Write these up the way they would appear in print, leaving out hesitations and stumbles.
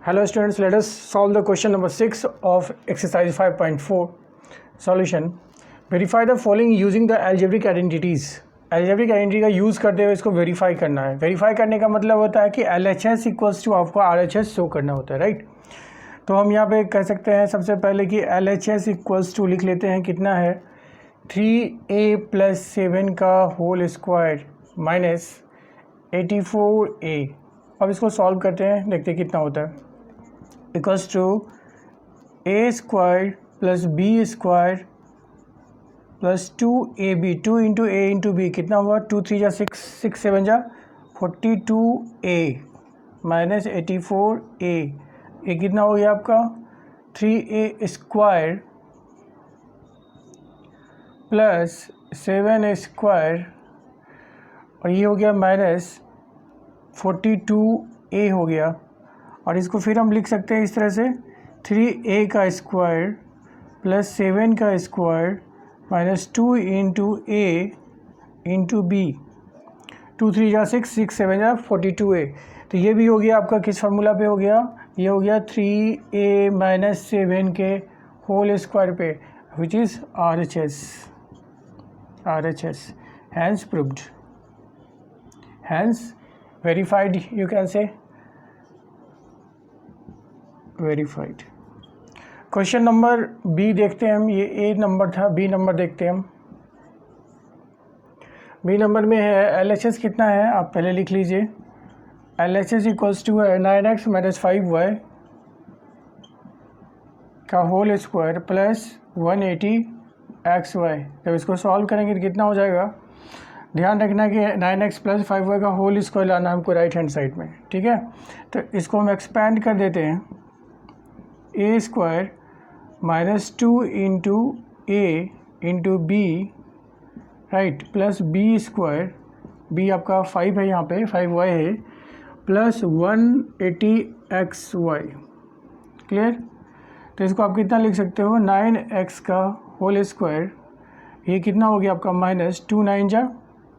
Hello students, let us solve the question number 6 of exercise 5.4. Solution. Verify the following using the algebraic identities. Algebraic identity का use करते हुए इसको verify करना है. Verify करने का मतलब होता है कि LHS इक्वल्स टू आपको RHS शो करना होता है, राइट. तो हम यहाँ पे कह सकते हैं सबसे पहले कि LHS इक्वल्स टू लिख लेते हैं, कितना है 3a + 7 का होल स्क्वायर माइनस 84a. अब इसको सॉल्व करते हैं, देखते हैं कितना होता है. Equals to a square plus b square plus 2ab, 2 into a into B कितना हुआ, 2 3 जा 6, 6 7 जा 42a माइनस 84a. ये कितना हो गया आपका 3a square plus 7a square और ये हो गया माइनस 42a हो गया. और इसको फिर हम लिख सकते हैं इस तरह से 3a का स्क्वायर प्लस 7 का square minus 2 into a into B, 2 3 जा 6, 6 7 जा 42a. तो ये भी हो गया आपका किस फार्मूला पे हो गया, ये हो गया 3a माइनस 7 के होल स्क्वायर पे, which is RHS. Hence proved, hence verified, you can say verified. Question number B देखते हैं हम. ये ए नंबर था, बी नंबर देखते हैं हम. बी नंबर में है LHS कितना है, आप पहले लिख लीजिए. LHS इक्वल्स टू है 9x माइनस 5y का होल स्क्वायर प्लस 180xy. जब इसको सॉल्व करेंगे तो कितना हो जाएगा, ध्यान रखना कि 9x प्लस 5y का होल स्क्वायर लाना हमको राइट हैंड साइड में, ठीक है. तो इसको हम एक्सपैंड कर देते हैं, a square minus 2 into a into B, right, plus b square, b आपका 5 है यहाँ पे, 5y है, प्लस 180xy. क्लियर. तो इसको आप कितना लिख सकते हो, 9x का होल स्क्वायर, ये कितना हो गया आपका माइनस 2 9 जा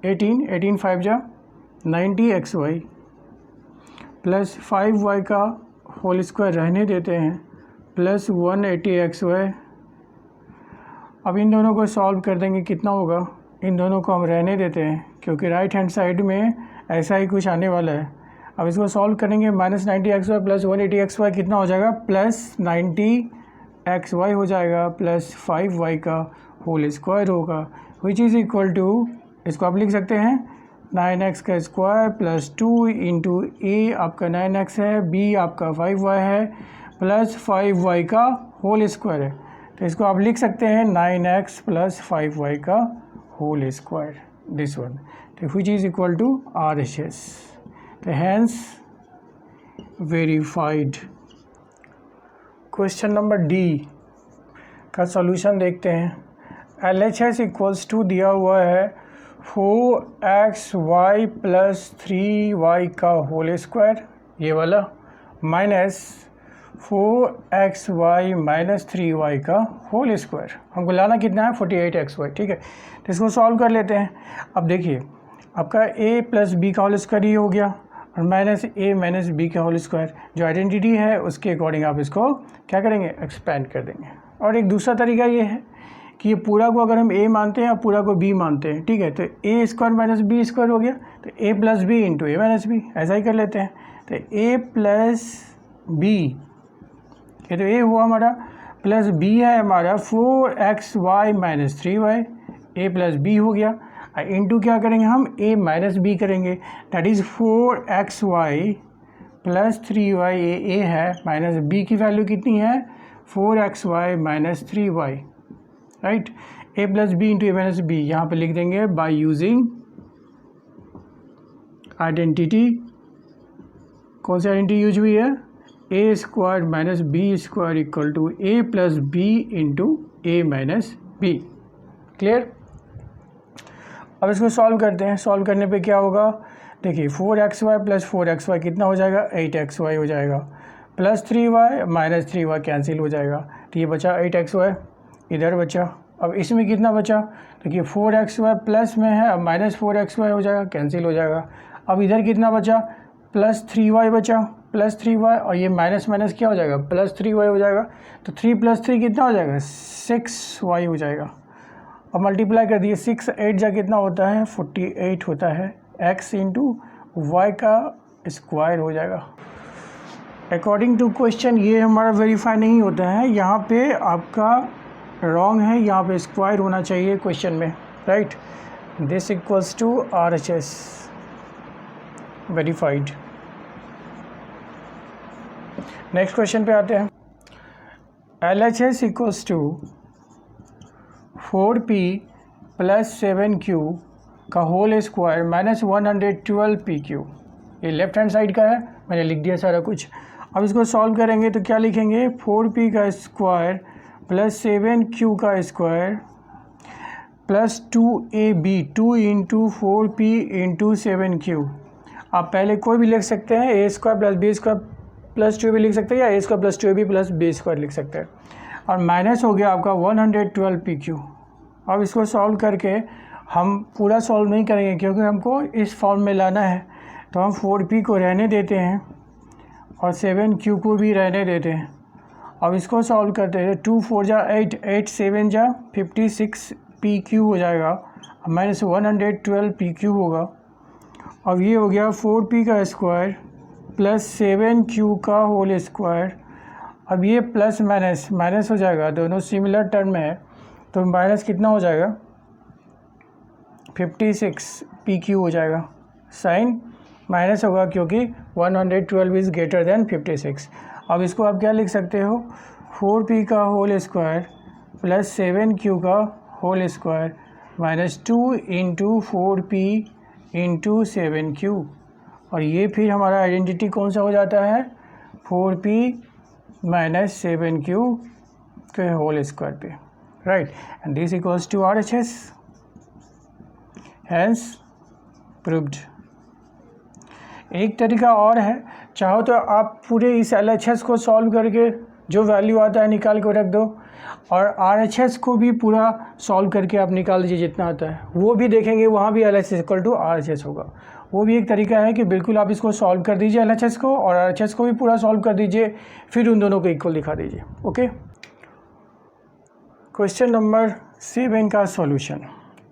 18, 18 5 जा 90xy प्लस 5y का होल स्क्वायर रहने देते हैं प्लस 180xy. अब इन दोनों को सॉल्व कर देंगे, कितना होगा, इन दोनों को हम रहने देते हैं क्योंकि राइट हैंड साइड में ऐसा ही कुछ आने वाला है. अब इसको सॉल्व करेंगे, माइनस 90xy प्लस 180xy कितना हो जाएगा, प्लस 90xy हो जाएगा प्लस 5y का होल स्क्वायर होगा, विच इज़ इक्वल टू, इसको आप लिख सकते हैं 9x का स्क्वायर प्लस 2 इंटू ए आपका 9x है, बी आपका 5y है, प्लस 5y का होल स्क्वायर है. तो इसको आप लिख सकते हैं 9x प्लस 5y का whole square, this one, which is equal to RHS. तो hence verified. Question number D का सॉल्यूशन देखते हैं. LHS इक्वल्स टू दिया हुआ है 4xy प्लस 3y का होल स्क्वायर, ये वाला, माइनस 4xy माइनस 3y का होल स्क्वायर. हमको लाना कितना है 48xy, ठीक है. तो इसको सॉल्व कर लेते हैं. अब देखिए आपका a प्लस बी का होल स्क्वायर ही हो गया और माइनस a माइनस बी का होल स्क्वायर, जो आइडेंटिटी है उसके अकॉर्डिंग आप इसको क्या करेंगे, एक्सपेंड कर देंगे. और एक दूसरा तरीका ये है कि ये पूरा को अगर हम a मानते हैं और पूरा को b मानते हैं, ठीक है, तो a square minus B square हो गया, तो a plus B into A minus B, ऐसा ही कर लेते हैं. तो a प्लस बी, ये तो a हुआ हमारा, प्लस b है हमारा 4xy minus 3y, a plus b हो गया, इंटू क्या करेंगे हम, a माइनस b करेंगे, that is 4xy plus 3y, a है, माइनस b की वैल्यू कितनी है 4xy minus 3y, right. a plus B into A minus B यहाँ पर लिख देंगे बाय यूजिंग आइडेंटिटी. कौन सी आइडेंटिटी यूज हुई है, a square minus B square equal to a plus B into A minus B. Clear. अब इसको solve करते हैं. सॉल्व करने पे क्या होगा, देखिए 4xy प्लस 4xy कितना हो जाएगा, 8xy हो जाएगा, plus 3y minus 3y cancel हो जाएगा, तो ये बचा 8xy, इधर बचा. अब इसमें कितना बचा, देखिए 4xy प्लस में है, अब माइनस 4xy हो जाएगा, कैंसिल हो जाएगा. अब इधर कितना बचा, प्लस 3y बचा, प्लस 3y और ये माइनस माइनस क्या हो जाएगा प्लस 3y हो जाएगा। तो 3 + 3 कितना हो जाएगा 6y हो जाएगा। अब मल्टीप्लाई कर दिए 6 8 जा कितना होता है 48 होता है। x इंटू वाई का स्क्वायर हो जाएगा। अकॉर्डिंग टू क्वेश्चन ये हमारा वेरीफाई नहीं होता है, यहाँ पे आपका रॉन्ग है, यहाँ पे स्क्वायर होना चाहिए क्वेश्चन में, right. This equals to RHS verified. Next question पे आते हैं। LHS equals to 4p + 7q का होल स्क्वायर माइनस 112pq। ये लेफ्ट हैंड साइड का है, मैंने लिख दिया सारा कुछ। अब इसको सॉल्व करेंगे तो क्या लिखेंगे 4p का स्क्वायर + 7q का square plus 2ab 2 into 4p into 7q। आप पहले कोई भी लिख सकते हैं, a² + b² + 2ab लिख सकते हैं, या a² + 2ab + b² लिख सकते हैं। और माइनस हो गया आपका 112pq। अब इसको सॉल्व करके हम पूरा सॉल्व नहीं करेंगे क्योंकि हमको इस फॉर्म में लाना है, तो हम 4p को रहने देते हैं और 7q को भी रहने देते हैं। अब इसको सॉल्व करते हैं 2 4 जा 8 8 7 जा 56pq हो जाएगा, माइनस 112pq होगा। अब ये हो गया 4p का स्क्वायर प्लस 7q का होल स्क्वायर। अब ये प्लस माइनस माइनस हो जाएगा, दोनों सिमिलर टर्म में है, तो माइनस कितना हो जाएगा 56pq हो जाएगा। साइन माइनस होगा क्योंकि 112 इज़ ग्रेटर देन 56। अब इसको आप क्या लिख सकते हो 4p का होल स्क्वायर प्लस 7q का whole square minus 2 into 4p into 7q। और ये फिर हमारा आइडेंटिटी कौन सा हो जाता है 4p माइनस 7q के होल स्क्वायर पे, right. And this equals to RHS, hence proved. एक तरीका और है, चाहो तो आप पूरे इस LHS को सॉल्व करके जो वैल्यू आता है निकाल के रख दो, और RHS को भी पूरा सॉल्व करके आप निकाल दीजिए जितना आता है, वो भी देखेंगे वहाँ भी LHS इक्वल टू RHS होगा। वो भी एक तरीका है कि बिल्कुल आप इसको सॉल्व कर दीजिए LHS को, और RHS को भी पूरा सॉल्व कर दीजिए, फिर उन दोनों को इक्वल दिखा दीजिए। ओके, क्वेश्चन नंबर 7 का solution.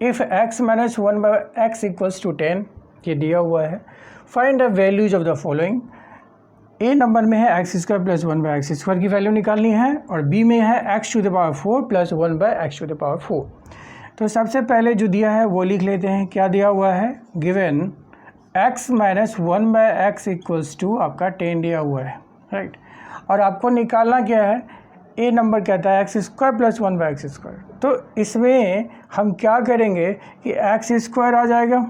If x - 1/x equals to 10, ये दिया हुआ है। Find the values of the following. A number में है x² + 1/x² की वैल्यू निकालनी है, और बी में है x⁴ + 1/x⁴। तो सबसे पहले जो दिया है वो लिख लेते हैं। क्या दिया हुआ है, given x - 1/x equals to आपका 10 दिया हुआ है, राइट। और आपको निकालना क्या है, ए नंबर कहता है x² + 1/x²। तो इसमें हम क्या करेंगे कि x² आ जाएगा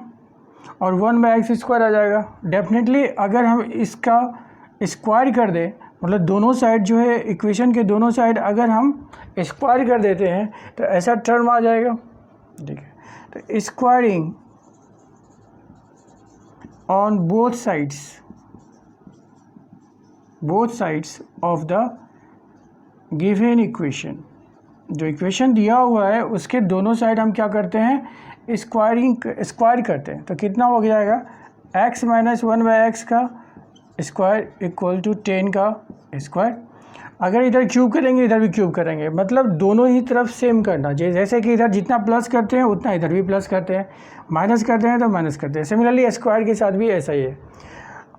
और 1/x² आ जाएगा। डेफिनेटली अगर हम इसका स्क्वायर कर दें, मतलब दोनों साइड जो है इक्वेशन के दोनों साइड अगर हम स्क्वायर कर देते हैं तो ऐसा टर्म आ जाएगा, ठीक है। तो squaring on both sides of the given equation. जो इक्वेशन दिया हुआ है उसके दोनों साइड हम क्या करते हैं, स्क्वायर करते हैं। तो कितना हो जाएगा x - 1/x का स्क्वायर इक्वल टू 10 का स्क्वायर। अगर इधर क्यूब करेंगे इधर भी क्यूब करेंगे, मतलब दोनों ही तरफ सेम करना। जैसे कि इधर जितना प्लस करते हैं उतना इधर भी प्लस करते हैं, माइनस करते हैं तो माइनस करते हैं। सिमिलरली स्क्वायर के साथ भी ऐसा ही है।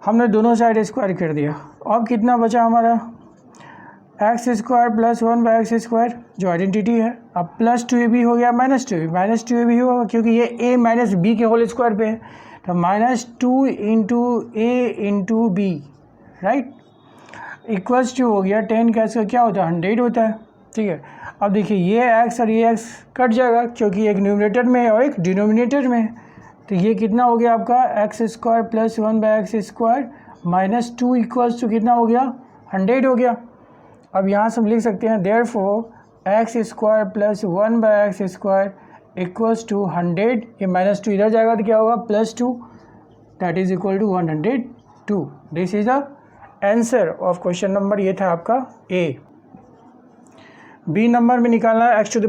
हमने दोनों साइड स्क्वायर कर दिया। अब कितना बचा हमारा x² + 1/x², जो आइडेंटिटी है। अब प्लस 2ab हो गया माइनस 2ab होगा क्योंकि ये a माइनस b के होल स्क्वायर पे है, तो -2 into a into B, right, equals to हो गया 10 का इसका क्या होता है 100 होता है, ठीक है। अब देखिए ये x और ये x कट जाएगा क्योंकि एक न्यूमरेटर में है और एक डिनोमिनेटर में है। तो ये कितना हो गया आपका x² + 1/x² -2 इक्वल्स टू कितना हो गया 100 हो गया। अब यहाँ से हम लिख सकते हैं therefore x² + 1/x² equals to 100। ये -2 इधर जाएगा तो क्या होगा +2, that is equal to 102। This is the answer of question number, ये था आपका ए। बी नंबर में निकालना है x⁴ +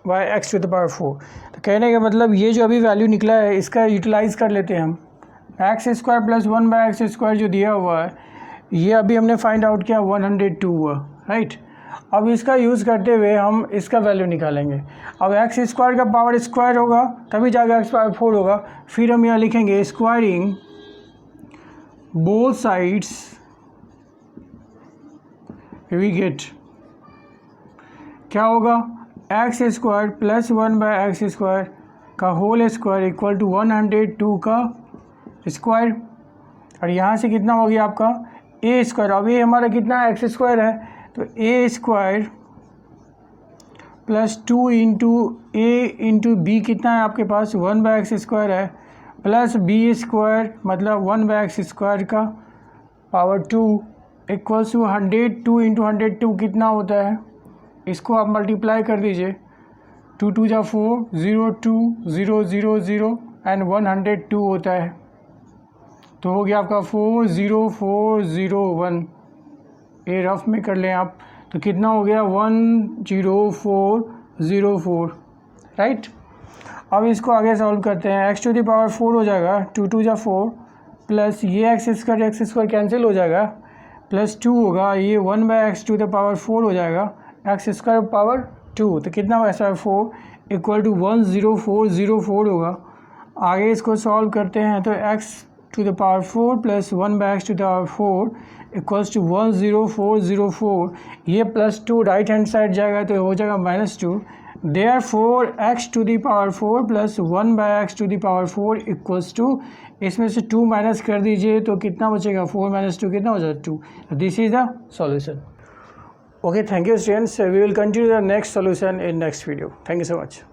1/x⁴। तो कहने का मतलब ये जो अभी वैल्यू निकला है इसका यूटिलाइज़ कर लेते हैं हम। एक्स स्क्वायर प्लस 1/x² जो दिया हुआ है ये अभी हमने फाइंड आउट किया 102 हुआ, राइट। अब इसका यूज़ करते हुए हम इसका वैल्यू निकालेंगे। अब एक्स स्क्वायर का पावर स्क्वायर होगा तभी जाकर एक्स पावर 4 होगा। फिर हम यहाँ लिखेंगे squaring both sides we get क्या होगा, एक्स स्क्वायर प्लस 1/x² का होल स्क्वायर इक्वल टू 102 का स्क्वायर। और यहाँ से कितना हो गया आपका ए स्क्वायर। अब ये हमारा कितना एक्स स्क्वायर है तो ए स्क्वायर प्लस 2 इंटू ए इंटू बी कितना है आपके पास 1/x² है प्लस बी स्क्वायर मतलब 1/x² का पावर 2 इक्वल्स टू 102 इंटू 102 कितना होता है, इसको आप मल्टीप्लाई कर दीजिए। 2 2 जा 4 0 2 0 0 0 एंड 102 होता है तो हो गया आपका 40401। ये रफ में कर लें आप तो कितना हो गया 10404, राइट। अब इसको आगे सॉल्व करते हैं। x टू द पावर 4 हो जाएगा 2 2 जा 4 प्लस ये एक्स स्क्वायर कैंसिल हो जाएगा प्लस 2 होगा, ये 1/x टू द पावर 4 हो जाएगा एक्स स्क्वायर पावर 2 तो कितना होगा 4 इक्वल टू 10404 होगा। आगे इसको सॉल्व करते हैं तो x to the power 4 plus 1/x to the power 4 equals to 10404। ये प्लस 2 राइट हैंड साइड जाएगा तो हो जाएगा -2। Therefore x to the power 4 plus 1/x to the power 4 equals to, इसमें से 2 माइनस कर दीजिए तो कितना बचेगा 4 - 2 कितना हो जाएगा 2। This is the solution. Okay, thank you students. We will continue the next solution in next video. Thank you so much.